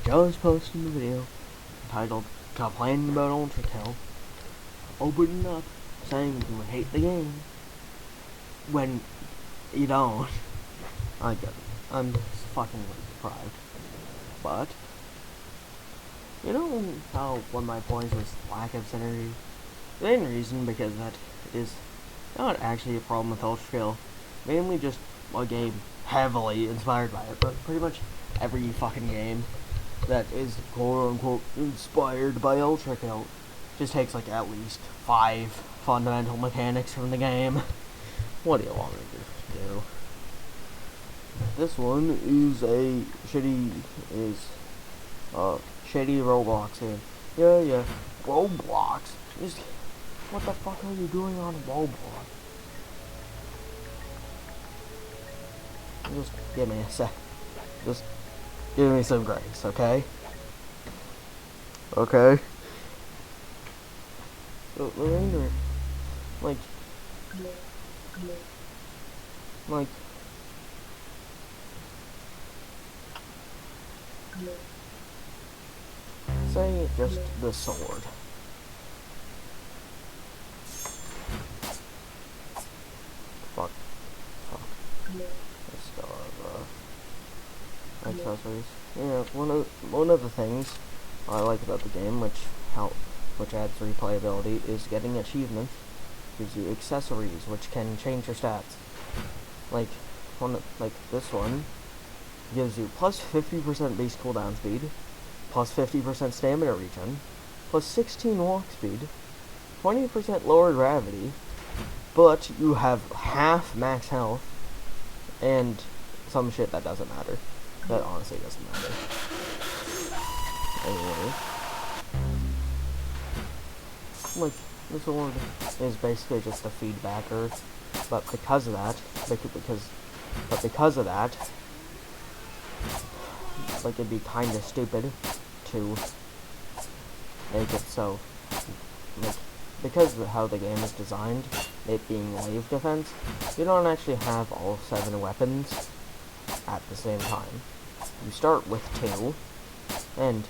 just posted a video entitled Complaining About Ultrakill, opening up saying you hate the game when you don't. I get it. I'm fucking deprived. But, you know how one of my points was lack of synergy? The main reason because that is not actually a problem with Ultrakill. Mainly just a game heavily inspired by it, but pretty much every fucking game that is quote-unquote inspired by Ultrakill just takes like at least 5 fundamental mechanics from the game. What do you want me to do? This one is a shitty Roblox game. Yeah, Roblox. What the fuck are you doing on Roblox? Just give me a sec. Just give me some grace, okay? Okay. The remainder, like, say just the sword. Fuck. Let's go accessories. Yeah, one of the things I like about the game, which adds replayability, is getting achievements. Gives you accessories, which can change your stats. Like this one gives you plus 50% base cooldown speed, plus 50% stamina regen, plus 16 walk speed, 20% lower gravity, but you have half max health, and some shit that doesn't matter. That honestly doesn't matter. Anyway. Like, this one is basically just a feedbacker, but because of that, like, it'd be kinda stupid to make it so, like, because of how the game is designed, it being wave defense, you don't actually have all 7 weapons at the same time. You start with 2, and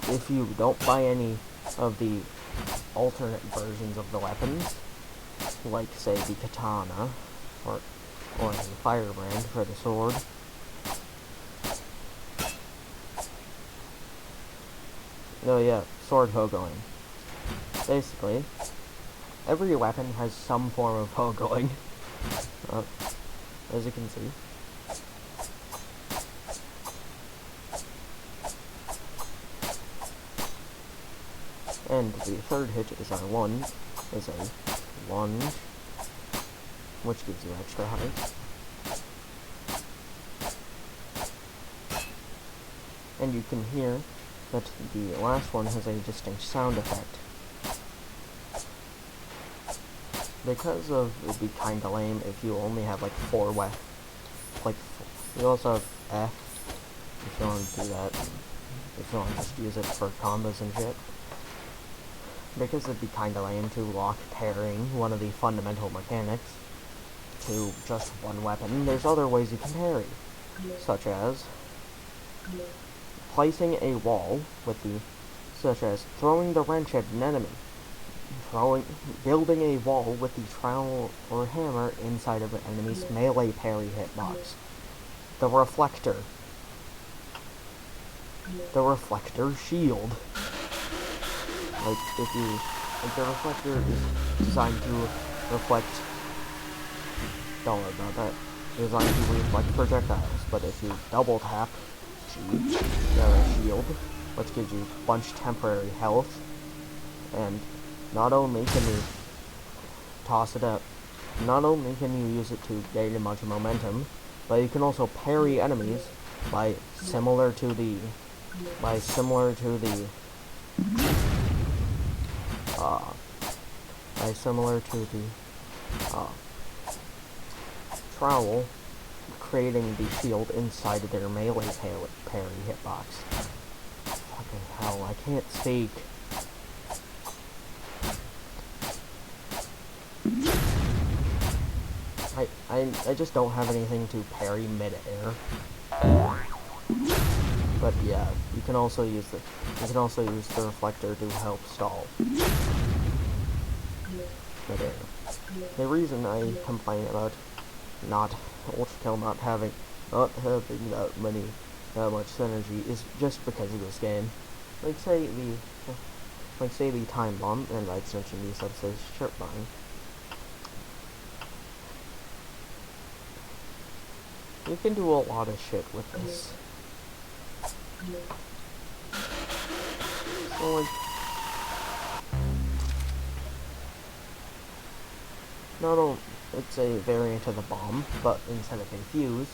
if you don't buy any of the alternate versions of the weapons, like say the katana or the firebrand for the sword, oh yeah, sword pogoing. Basically, every weapon has some form of pogoing, as you can see. And the third hit is a lunge, which gives you extra height. And you can hear that the last one has a distinct sound effect. Because of it'd be kinda lame if you only have like 4 weapons. Like, you also have F if you want to do that. If you want to just use it for combos and shit. Because it'd be kinda lame to lock parrying one of the fundamental mechanics to just one weapon. There's other ways you can parry, such as placing a wall such as throwing the wrench at an enemy, building a wall with the trowel or hammer inside of an enemy's melee parry hitbox, the reflector shield. Like, the reflector is designed to reflect, don't worry about that, designed to reflect projectiles, but if you double tap G, you have a shield, which gives you a bunch of temporary health, and not only can you toss it up, not only can you use it to gain a bunch of momentum, but you can also parry enemies by similar to the trowel, creating the shield inside of their melee parry hitbox. Fucking hell, I can't speak. I just don't have anything to parry mid-air. But yeah, you can also use the reflector to help stall. But the reason I complain about ultrakill not having that much synergy is just because of this game. Like say the time bomb, and by extension the subspace strip mine. You can do a lot of shit with this. So like, not only it's a variant of the bomb, but instead of a fuse,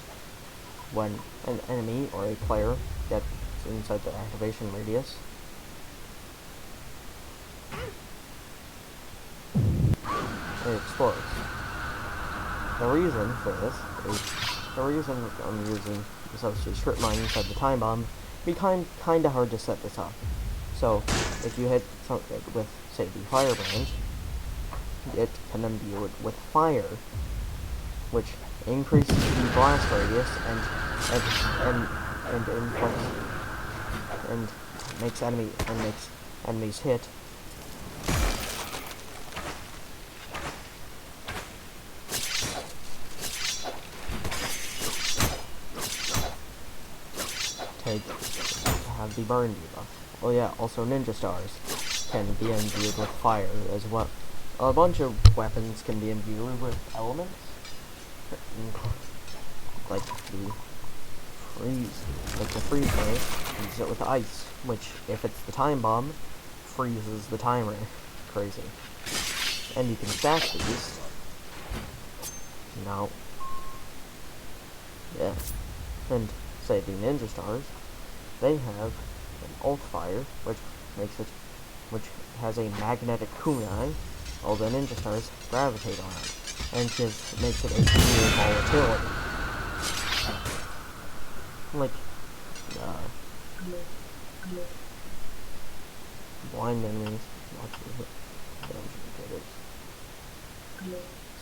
when an enemy or a player gets inside the activation radius, it explodes. The reason for this is the reason I'm using the substitute strip mine inside the time bomb. Be kinda hard to set this up. So if you hit something with, say, the firebrand, it can imbue it with fire, which increases the blast radius and makes enemies hit. Have the burn debuff. Oh yeah, also ninja stars can be imbued with fire as well. A bunch of weapons can be imbued with elements, like the freeze ray, use it with ice, which, if it's the time bomb, freezes the timer. Crazy. And you can stack these. Now, yeah, and say the ninja stars, they have an alt fire, which has a magnetic kunai. All the ninja stars gravitate on it, and just makes it a weird volatility. Like, blind enemies.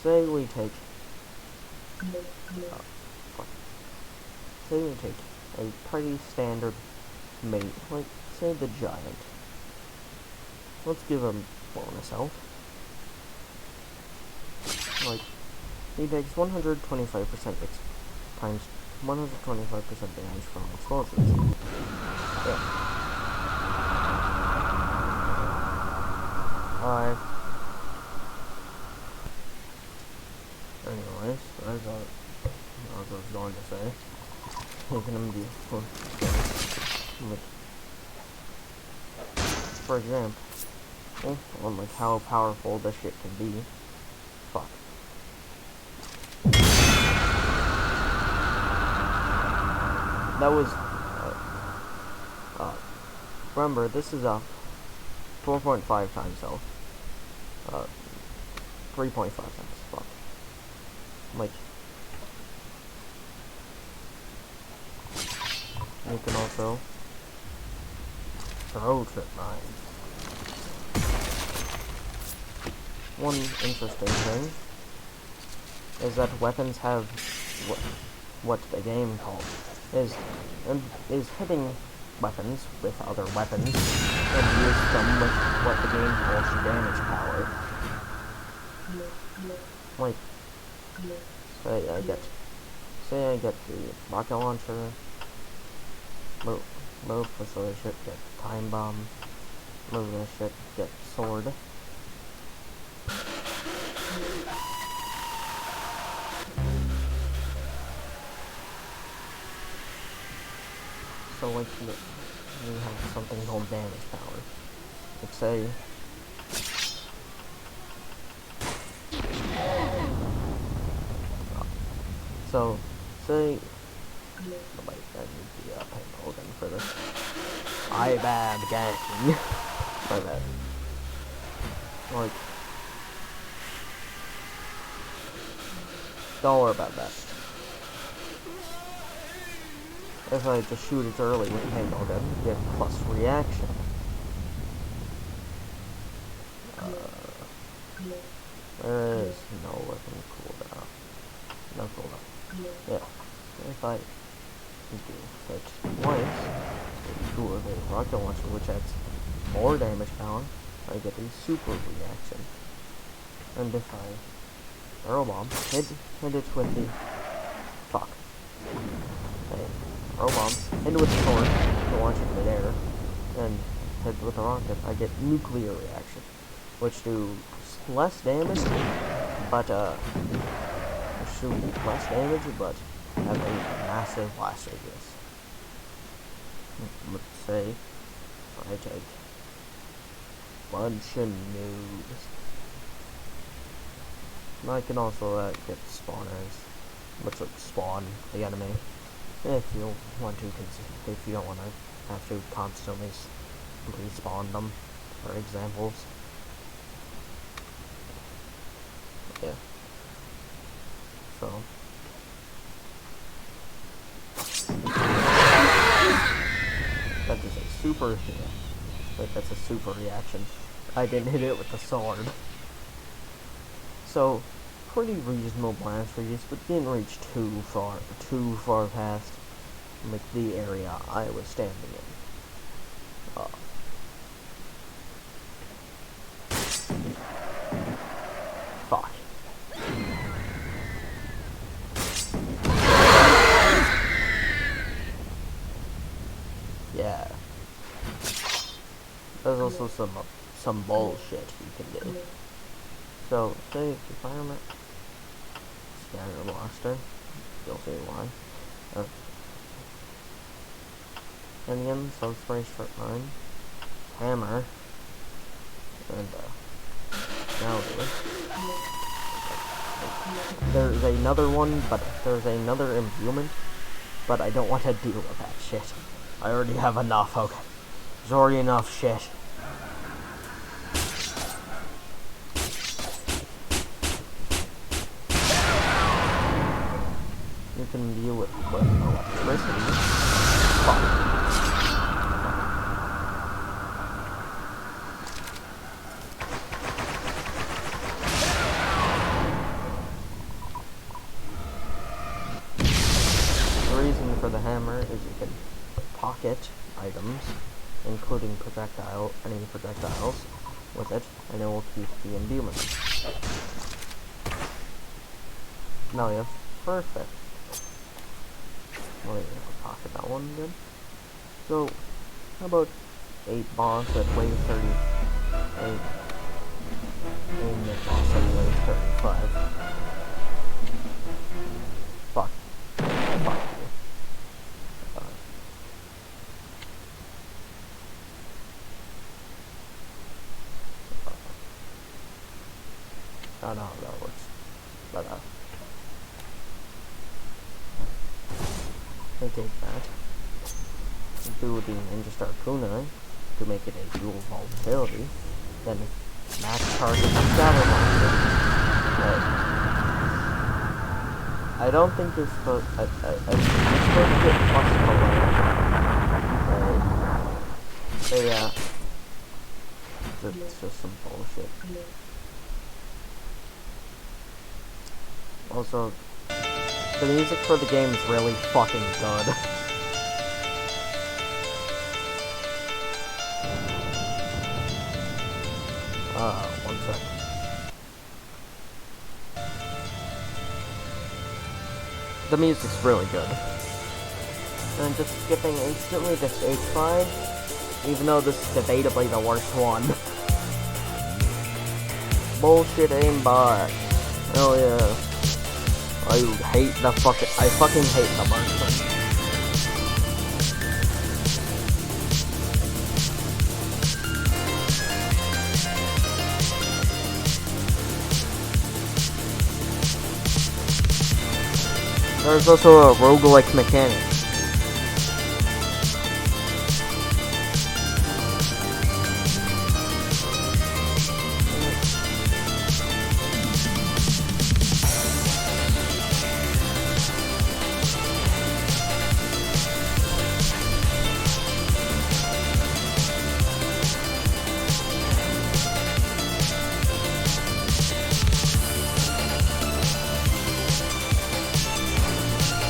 Say we take a pretty standard mate, like, say the giant. Let's give him bonus health. Like, he takes 125% times 125% damage from explosives. Yeah. Anyways, as I was going to say, for example, on like how powerful this shit can be. Fuck. That was remember, this is a 4.5 times health. 3.5 times. Fuck. Like, you can also throw trip mines. One interesting thing is that weapons have what the game calls is hitting weapons with other weapons and use them with what the game calls damage power. Like, say I get the rocket launcher, move this other shit, get time bomb, move this shit, get sword. So like, you have something called damage power. Like say, so say, oh wait, I need the paintball gun for this. I bad gang. My bad. Like, don't worry about that. If I just shoot it early with a paintball gun, you get plus reaction. There is no weapon cooldown. No cooldown. Yeah. you do such twice, so you do a rocket launcher, which adds more damage power, I get a super reaction. And if I throw a bomb, hit it with the fuck. Okay, throw a bomb, hit it with the sword, to launch it in midair, and hit it with a rocket, I get nuclear reaction, which do less damage, but have a massive blast radius. Let's say I take bunch of noobs. I can also get spawners, which would spawn the enemy if you want to. If you don't want to have to constantly respawn them, for examples. Yeah. So. That is a super, like that's a super reaction. I didn't hit it with the sword. So, pretty reasonable blast radius, but didn't reach too far past, like, the area I was standing in. Fuck. Yeah. There's also some bullshit you can do. So, say if you fire him at Scatter Blaster, you'll see why. And again, Sub Spray Strip Mine, Hammer, and now there's another one, but there's another imbuement, but I don't want to deal with that shit. I already have enough, okay. There's already enough shit. You can deal with electricity. Fuck. The reason for the hammer is you can pocket items, including enemy projectiles, with it, and it will keep the imbuement. Now you have perfect. Well, pocket that one again. So, how about 8 boss that weighs 30? 8 boss that weighs 35. Fuck. Fuck you. I don't know how that works, but I take that, do the Ninja Star Kunai to make it a dual vulnerability, then max target the Scatter Blaster. I don't think you're supposed. You're supposed to get plus below. Yeah, it's just some bullshit. Also, the music for the game is really fucking good. One second. The music's really good. And just skipping instantly to stage 5, even though this is debatably the worst one. Bullshit aimbot. Hell yeah. I fucking hate the marksman. There's also a roguelike mechanic.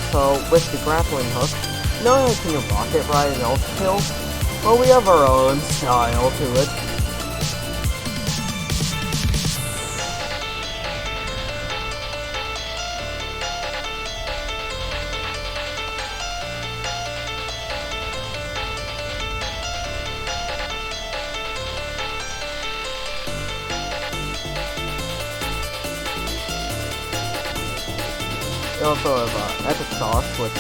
So, with the grappling hook, Not only can you rocket ride and ultrakill, but we have our own style to it. We also have epic sauce, which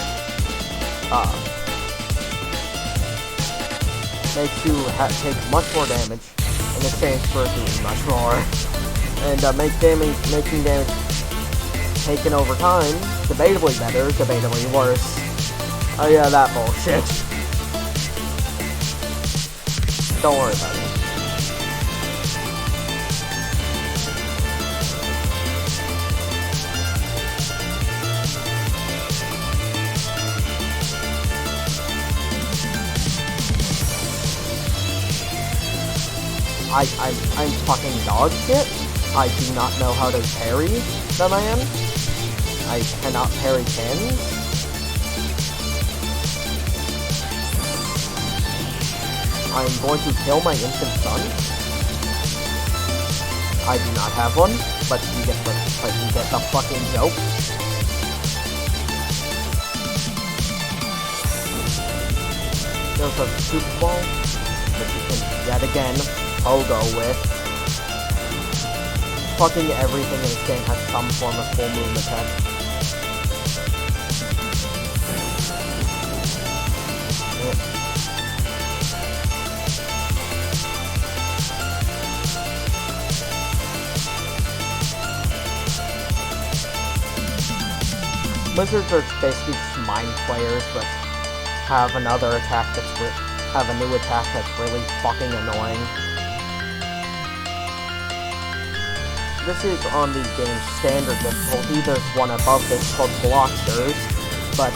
makes you take much more damage in exchange for doing much more, and making damage taken over time debatably better, debatably worse. Oh yeah, that bullshit. Don't worry about it. I'm fucking dog shit. I do not know how to parry the man. I cannot parry pins. I'm going to kill my instant stun. I do not have one, but you get the fucking joke. There's a super ball that you can yet again pogo with. Fucking everything in this game has some form of full movement attack. Lizards are basically just mind players, but have another attack have a new attack that's really fucking annoying. This is on the game's standard difficulty. There's one above this called Blocksters, but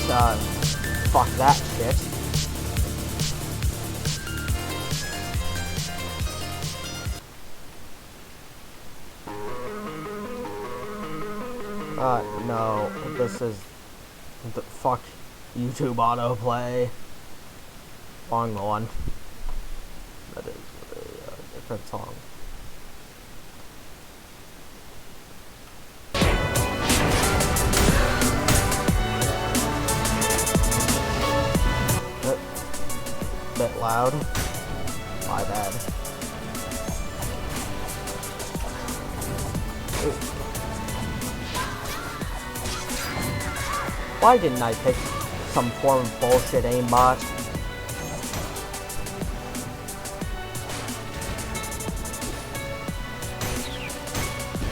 fuck that shit. No, this is the fuck YouTube autoplay. Wrong one. That is a different song. Bit loud. My bad. Ooh. Why didn't I pick some form of bullshit aimbot?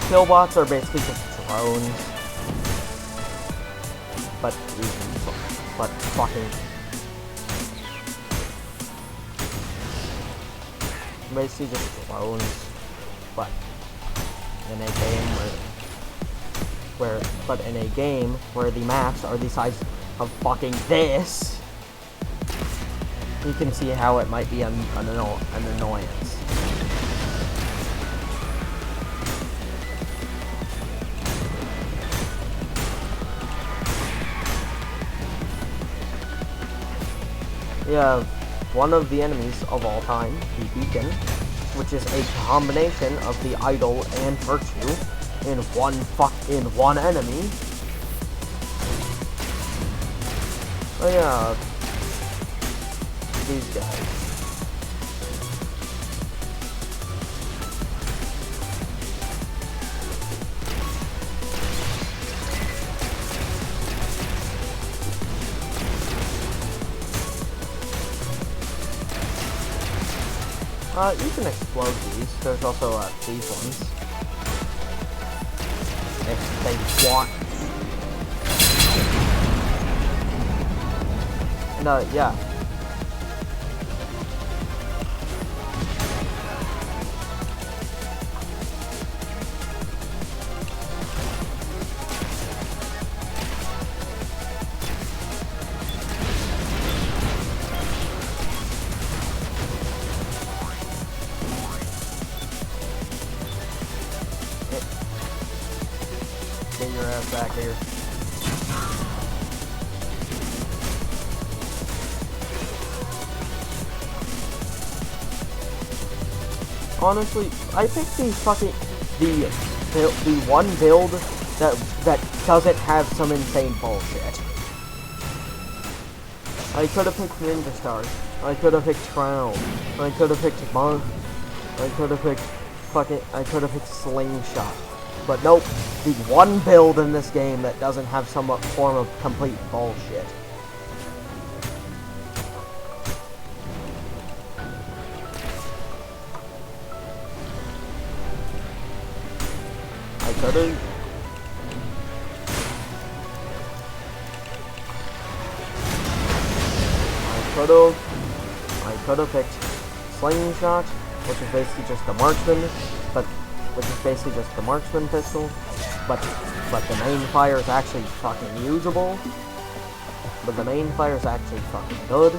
Killbots are basically just drones. But fucking basically just drones, but in a game where the maps are the size of fucking this, you can see how it might be an annoyance. We have one of the enemies of all time, the Beacon, which is a combination of the idol and virtue in one enemy. Oh yeah, these guys. You can explode these. There's also these ones. If they want. And yeah. Get your ass back here. honestly, I picked the one build that doesn't have some insane bullshit. I could have picked Ninja Stars. I could have picked Crown. I could have picked Monk. I could have picked Slingshot. But nope, the one build in this game that doesn't have some form of complete bullshit. I could have picked Slingshot, which is basically just the marksman pistol, but the main fire is actually fucking usable. But the main fire is actually fucking good.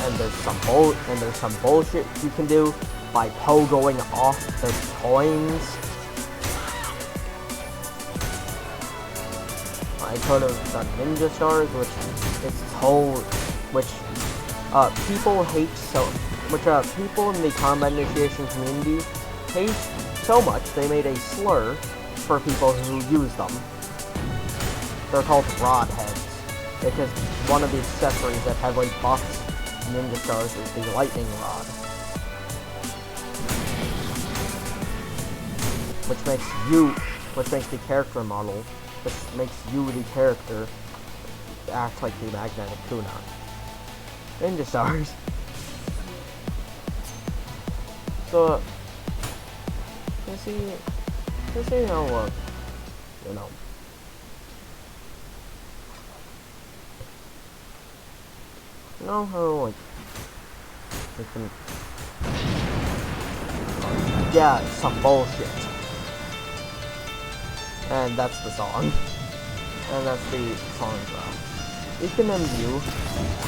And there's some bullshit you can do by pogoing off the coins. I could have done Ninja Stars, people in the combat initiation community hate so much they made a slur for people who use them. They're called rod heads, because one of the accessories that heavily buffs Ninja Stars is the lightning rod, which makes the character model, which makes you, the character, act like the magnetic kunai. Ninja Stars. So, you see how, you know. You know how, like, we can, yeah, some bullshit. And that's the song. And that's the song drop. You can imbue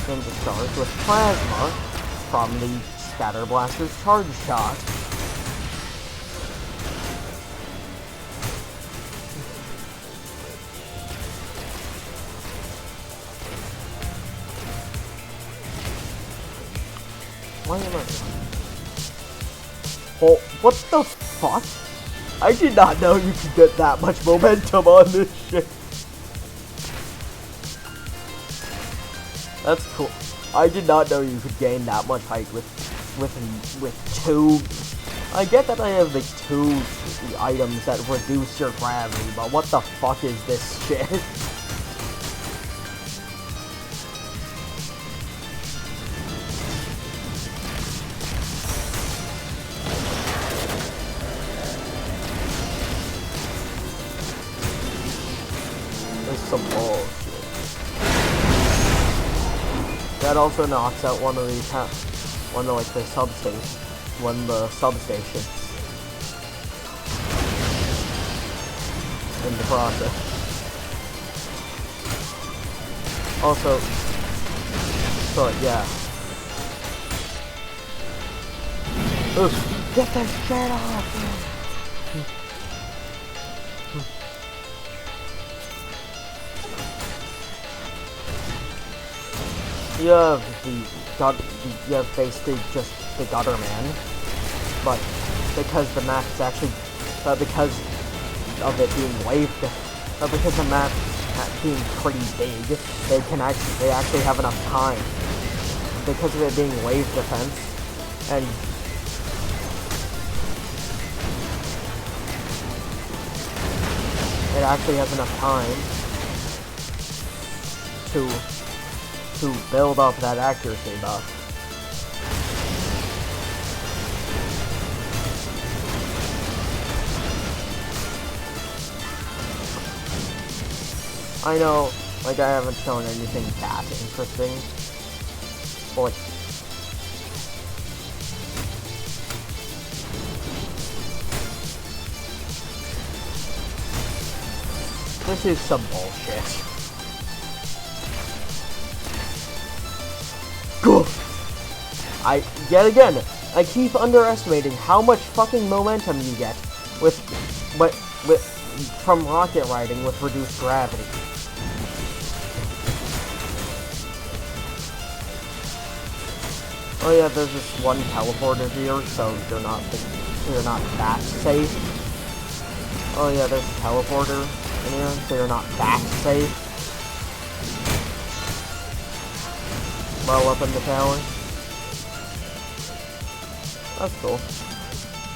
Ninja Stars with plasma from the Scatter Blaster's charge shot. Why am I? Oh, what the fuck? I did not know you could get that much momentum on this shit. That's cool. I did not know you could gain that much height with two. I get that I have the two items that reduce your gravity, but what the fuck is this shit? Some bullshit. That also knocks out one of the substations in the process. Also, so yeah. Oof, get that shit off! You have basically just the Gutter Man, but because the map is actually, because of it being wave, because the map being pretty big, they actually have enough time, because of it being wave defense, and it actually has enough time to build up that accuracy buff. I know, like, I haven't shown anything that interesting, but this is some bullshit. Yet again, I keep underestimating how much fucking momentum you get from rocket riding with reduced gravity. Oh yeah, there's this one teleporter here, so you're not that safe. Oh yeah, there's a teleporter in here, so you're not that safe. Well up in the tower. That's cool.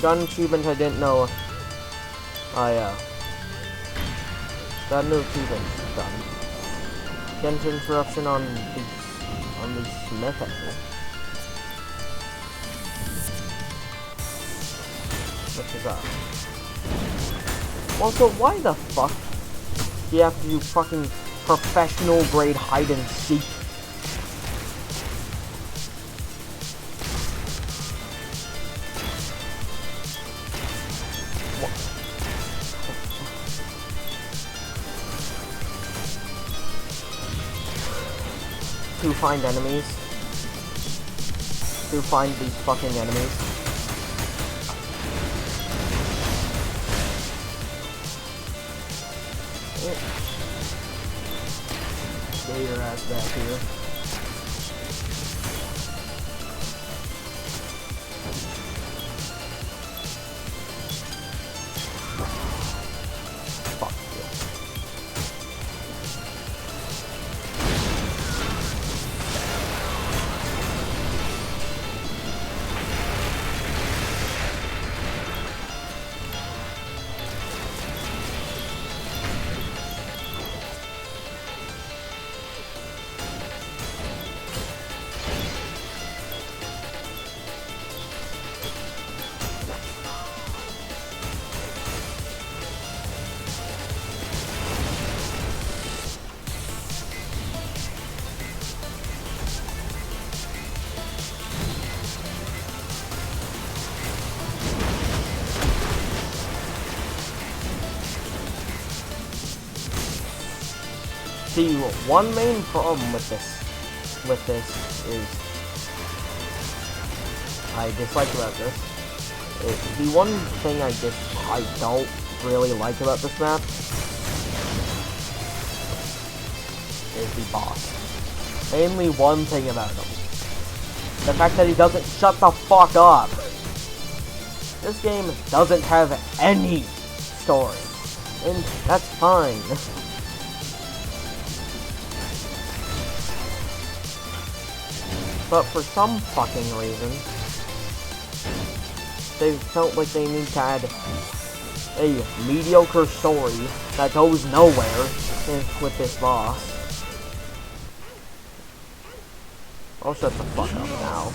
Got an achievement I didn't know. Oh yeah. Got a new achievement done. Get an interruption on the Smith angle. Which is Also, why the fuck do you have to do fucking professional grade hide and seek? To find enemies. To find these fucking enemies. Get your ass back here. Fuck you. See, one main problem with this is I dislike about this is the one thing I don't really like about this map is the boss. Mainly one thing about him. The fact that he doesn't shut the fuck up. This game doesn't have any story. And that's fine. But for some fucking reason, they felt like they need to add a mediocre story that goes nowhere with this boss. I'll shut the fuck up now.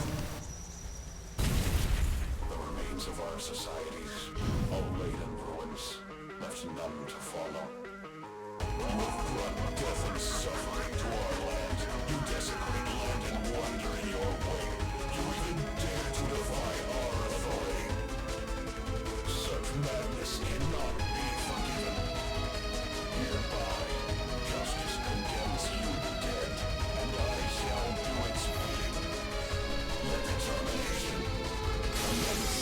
The remains of our societies, all laid in ruins, left none to follow. You have brought death and suffering to our land. You desecrate land and wander in your way. You even dare to defy our authority. Such madness cannot be forgiven. Hereby, justice condemns you dead, and I shall do its bidding. Let the termination commence.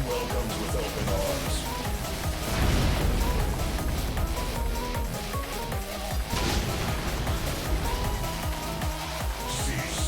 Welcomes with open arms. Cease.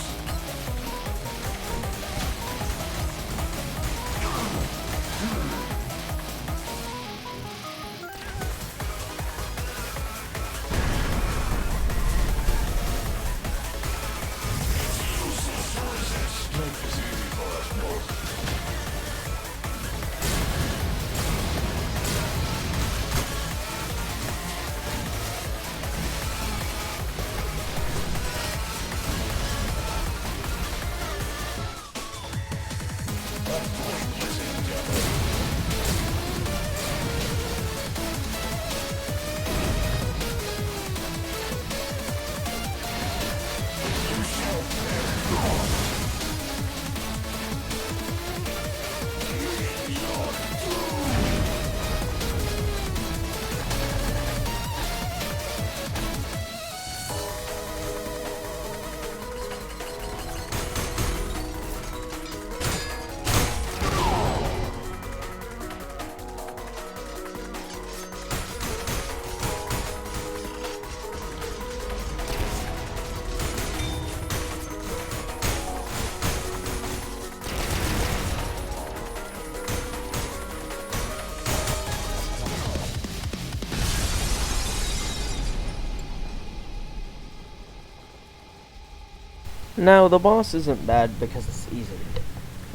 No, the boss isn't bad because it's easy.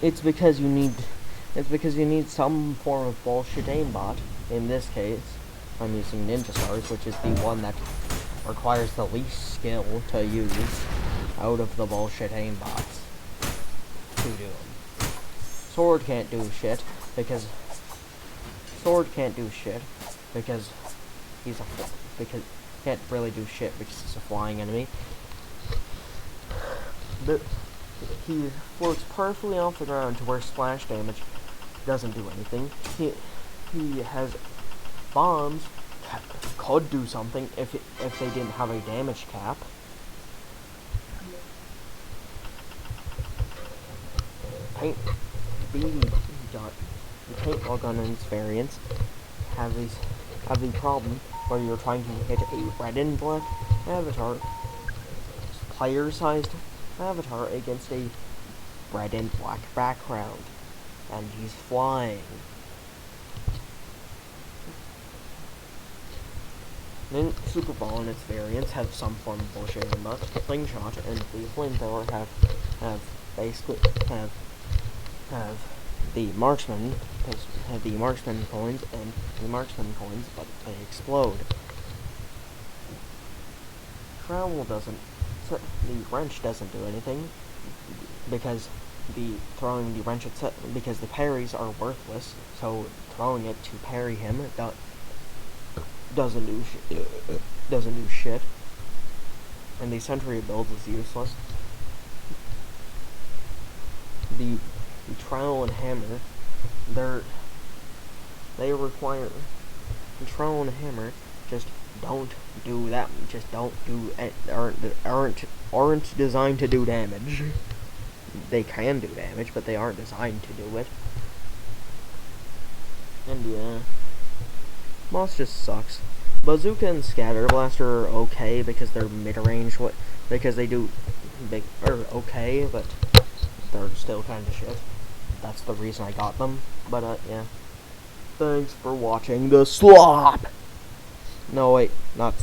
It's because you need some form of bullshit aimbot. In this case, I'm using Ninja Stars, which is the one that requires the least skill to use out of the bullshit aimbots to do them. Sword can't do shit because he's a because can't really do shit because he's a flying enemy. But he floats perfectly off the ground to where splash damage doesn't do anything. He has bombs could do something if they didn't have a damage cap. Paint the paintball gun and its variants have the problem where you're trying to hit a red and black avatar, player-sized avatar against a red and black background, and he's flying. Then Super Ball and its variants have some form of bullshit aimbot. Slingshot and the flamethrower have basically have the marksman coins and the marksman coins, but they explode. Trowel doesn't. The wrench doesn't do anything because throwing the wrench itself, because the parries are worthless. So throwing it to parry him doesn't do shit. And the sentry build is useless. The trowel and hammer, they require the trowel and hammer just don't do that. Just don't do aren't designed to do damage. They can do damage, but they aren't designed to do it. And yeah, boss just sucks. Bazooka and Scatter Blaster are okay because they're mid-range. Because they do okay, but they're still kind of shit. That's the reason I got them. But yeah. Thanks for watching the slop. No wait,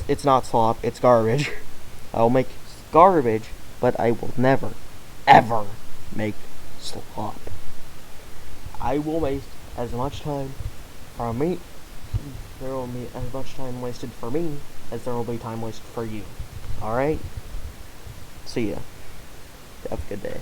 it's not slop. It's garbage. I'll make garbage, but I will never, ever make slop. I will waste as much time from me. There will be as much time wasted for me as there will be time wasted for you. Alright? See ya. Have a good day.